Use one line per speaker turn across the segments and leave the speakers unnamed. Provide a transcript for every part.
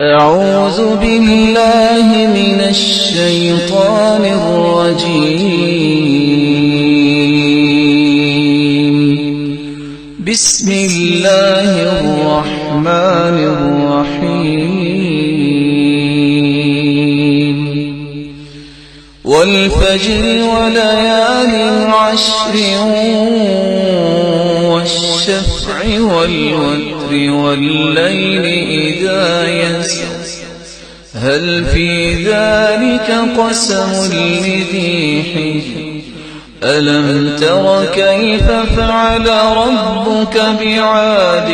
أعوذ بالله من الشيطان الرجيم. بسم الله الرحمن الرحيم. والفجر وليال عشر والشفع والوتر والليل إذا يسر هل في ذلك قسم لذي حجر ألم تر كيف فعل ربك بعاد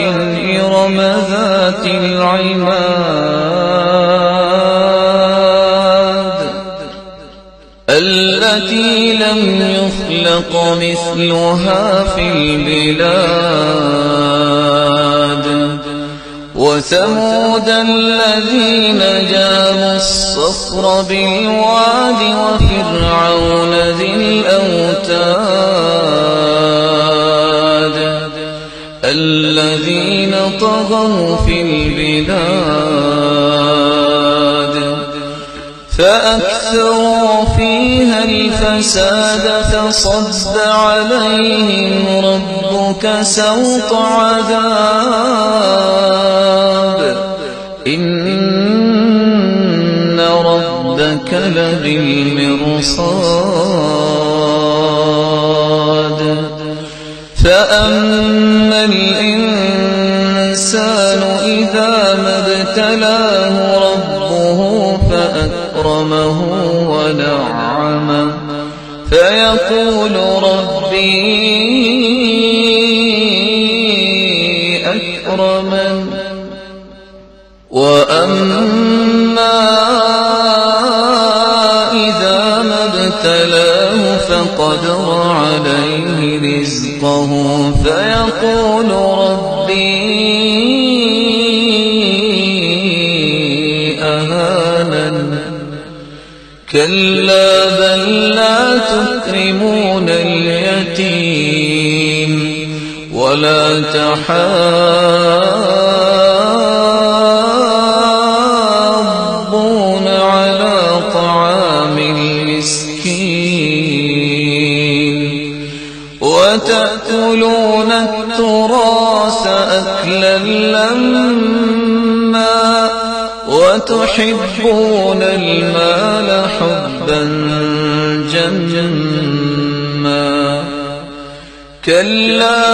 إرم ذات العماد التي لم يخلق مثلها في البلاد وثمود الذين جابوا الصخر بالواد وفرعون ذي الأوتاد الذين طغوا في البلاد فأكثروا فيها الفساد فصب عليهم ربك سوط عذاب إن ربك لبالمرصاد فأما الإنسان إذا ما ابتلاه ربه فأكرمه ونعمه فيقول ربي أكرمن وأما إذا ما ابتلاه فقدر عليه رزقه فيقول ربي أهانن كلا بل لا تكرمون اليتيم ولا تحاضون على طعام المسكين وتأكلون التراث أكلا لما وتحبون المال حبا جما كلا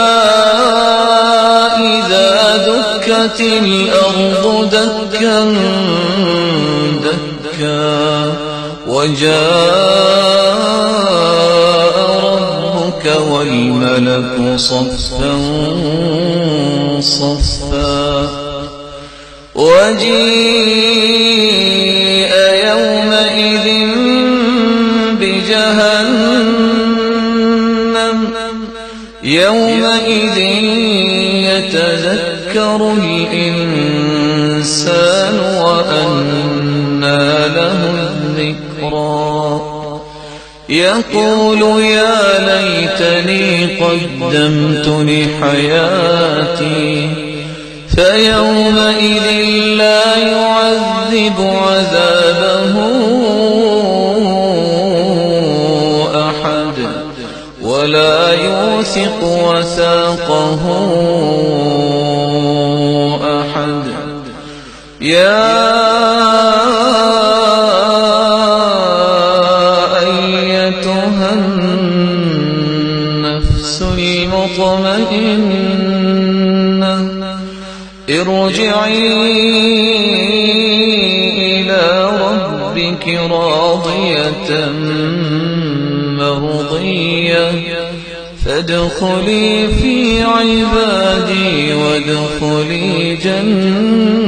إذا دكت الأرض دكا دكا وجاء ربك والملك صفا صفا وجيء يومئذ بجهنم يومئذ يتذكر الإنسان وأنى له الذكرى يقول يا ليتني قدمت لحياتي فيومئذ لا يعذب عذابه أحد ولا يوثق وثاقه أحد يا أيتها النفس المطمئنة ارجعي إلى ربك راضية مرضية فادخلي في عبادي وادخلي جنتي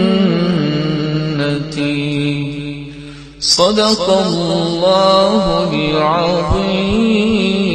صدق الله العظيم.